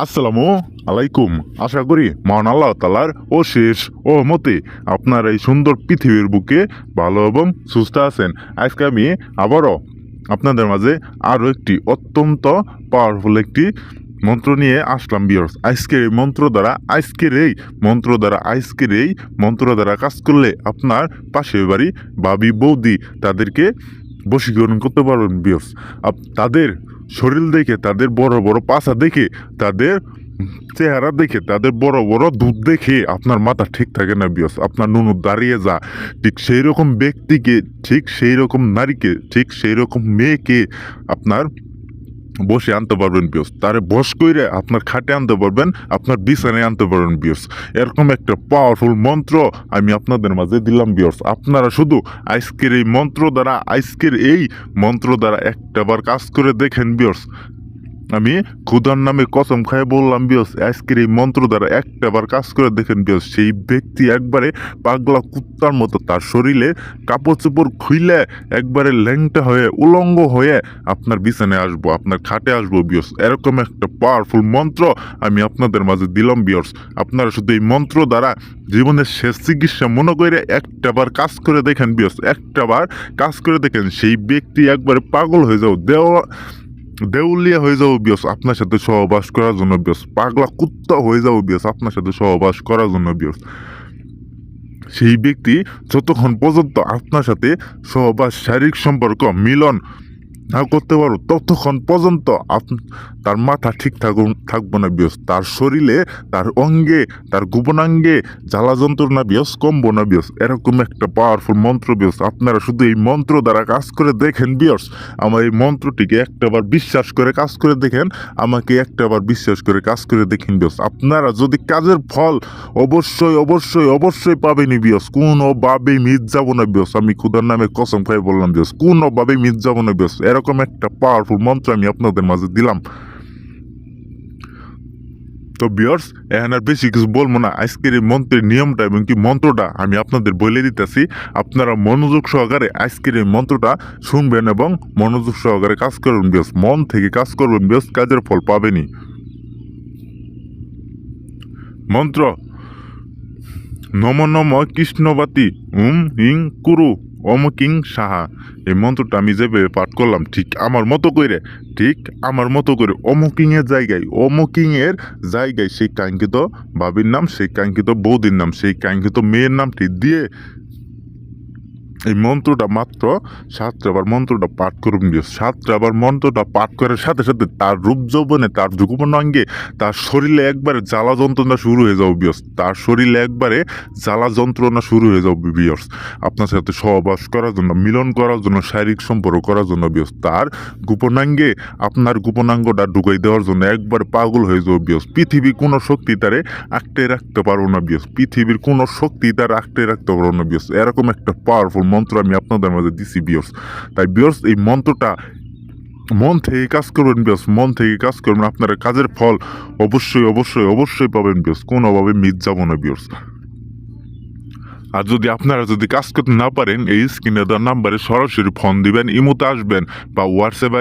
আসসালামু আলাইকুম। আশা করি মহান আল্লাহ তাআলার অশেষ রহমতে আপনার এই সুন্দর পৃথিবীর বুকে ভালো এবং সুস্থ আছেন। আজকে আমি আবারও আপনাদের মাঝে আরও একটি অত্যন্ত পাওয়ারফুল একটি মন্ত্র নিয়ে আসলাম ভিউয়ার্স। আজকের এই মন্ত্র দ্বারা কাজ করলে আপনার পাশের বাড়ি ভাবি বৌদি তাদেরকে বশীকরণ করতে পারবেন ভিউয়ার্স। তাদের শরীর দেখে, তাদের বড় বড় পাছা দেখে, তাদের চেহারা দেখে, তাদের বড় বড় দুধ দেখে আপনার মাথা ঠিক থাকে না ভিউয়ার্স। আপনার নুনু দাঁড়িয়ে যা, ঠিক সেই রকম ব্যক্তিকে, ঠিক সেই রকম নারীকে, ঠিক সেই রকম মেয়েকে আপনার বসে আনতে পারবেন ভিউয়ার্স। তারে বশ কইরে আপনার খাটে আনতে পারবেন, আপনার বিছানায় আনতে পারবেন ভিউয়ার্স। এরকম একটা পাওয়ারফুল মন্ত্র আমি আপনাদের মাঝে দিলাম ভিউয়ার্স। আপনারা শুধু আজকের এই মন্ত্র দ্বারা একটাবার কাজ করে দেখেন ভিউয়ার্স। আমি খুদার নামে কসম খায় বললাম ভিউয়ার্স, আজকের এই মন্ত্র দ্বারা একটাবার কাজ করে দেখেন ভিউয়ার্স। সেই ব্যক্তি একবারে পাগলা কুত্তার মতো তার শরীরে কাপড় চোপড় খুইলে একবারে ল্যাংটা হয়ে উলঙ্গ হয়ে আপনার বিছানায় আসবো, আপনার খাটে আসবো ভিউয়ার্স। এরকম একটা পাওয়ারফুল মন্ত্র আমি আপনাদের মাঝে দিলাম ভিউয়ার্স। আপনারা শুধু এই মন্ত্র দ্বারা জীবনের শেষ চিকিৎসা মনে করে একটাবার কাজ করে দেখেন ভিউয়ার্স। একটাবার কাজ করে দেখেন, সেই ব্যক্তি একবারে পাগল হয়ে যাও, দেউলিয়া হয়ে যাবো বিয়স আপনার সাথে সহবাস করার জন্য বিয়স। পাগলা কুত্তা হয়ে যাবো বিয়স আপনার সাথে সহবাস করার জন্য বিয়স। সেই ব্যক্তি যতক্ষণ পর্যন্ত আপনার সাথে সহবাস, শারীরিক সম্পর্ক, মিলন না করতে পারো ততক্ষণ পর্যন্ত তার মাথা ঠিক থাকবো না বিয়স। তার শরীরে, তার অঙ্গে, তার গোপনাঙ্গে জ্বালা যন্ত্রণা বিয়স কমবো না বিয়স। এরকম একটা পাওয়ারফুল মন্ত্র বিয়স। আপনারা শুধু এই মন্ত্র দ্বারা কাজ করে দেখেন বিয়স। আমার এই মন্ত্রটিকে একটাবার বিশ্বাস করে কাজ করে দেখেন, আমাকে একটাবার বিশ্বাস করে কাজ করে দেখেন বিয়স। আপনারা যদি কাজের ফল অবশ্যই অবশ্যই অবশ্যই পাবেনই বিয়স। কোনোভাবেই মিস যাবো না বিয়স। আমি খুদার নামে কসম খাই বললাম বিয়স, কোনোভাবেই মিস যাবো না বিয়স। এরকম একটা পাওয়ারফুল মন্ত্র আমি আপনাদের মাঝে দিলাম। তো ভিউয়ার্স, এখন আর বেশি কিছু বলবো না। আজকের এই মন্ত্রের নিয়মটা এবং কি মন্ত্রটা আমি আপনাদের বলে দিতেছি। আপনারা মনোযোগ সহকারে আজকের এই মন্ত্রটা শুনবেন এবং মনোযোগ সহকারে কাজ করবেন ভিউয়ার্স। মন থেকে কাজ করবেন ভিউয়ার্স, কাজের ফল পাবেনই। মন্ত্র: নম নম কৃষ্ণবাতি হিং কুরু অমকিং সাহা। এই মন্ত্রটা আমি যেভাবে পাঠ করলাম ঠিক আমার মতো করে অমকিং এর জায়গায় সেই কাঙ্ক্ষিত বাবির নাম, সেই কাঙ্ক্ষিত বৌদির নাম, সেই কাঙ্ক্ষিত মেয়ের নামটি দিয়ে এই মন্ত্রটা মাত্র 7টা বার মন্ত্রটা পাঠ করুন দিও। 7টা বার মন্ত্রটা পাঠ করার সাথে সাথে তার রূপ যৌবনে, তার যুগপনাঙ্গে, তার শরীরে একবারে জ্বালা যন্ত্রণা শুরু হয়ে যাবে বিয়স। তার শরীরে একবারে জ্বালা যন্ত্রণা শুরু হয়ে যাবে বিয়স। আপনার সাথে সহবাস করার জন্য, মিলন করার জন্য, শারীরিক সম্পর্ক করার জন্য বিয়স। তার গোপনাঙ্গে আপনার গোপনাঙ্গটা ঢুকাই দেওয়ার জন্য একবারে পাগল হয়ে যাবে বিয়স। পৃথিবীর কোনো শক্তি তারে আঁকড়ে রাখতে পারবো না বিয়স। পৃথিবীর কোনো শক্তি তারে আঁকড়ে রাখতে পারবো না বিয়স। এরকম একটা পাওয়ারফুল মন্ত্র আমি আপনাদের মাঝে দিছি বিয়স। তাই বিয়স, এই মন্ত্রটা মন থেকে কাজ করবেন বিয়স। মন থেকে কাজ করবেন, আপনারা কাজের ফল অবশ্যই অবশ্যই অবশ্যই পাবেন বিয়স। কোনোভাবে মিস যাবো না বিয়স। আর যদি আপনারা কাজ করতে না পারেন, এই স্ক্রিনে দেওয়া নাম্বারে সরাসরি ফোন দিবেন, ইমোতে আসবেন বা হোয়াটসঅ্যাপে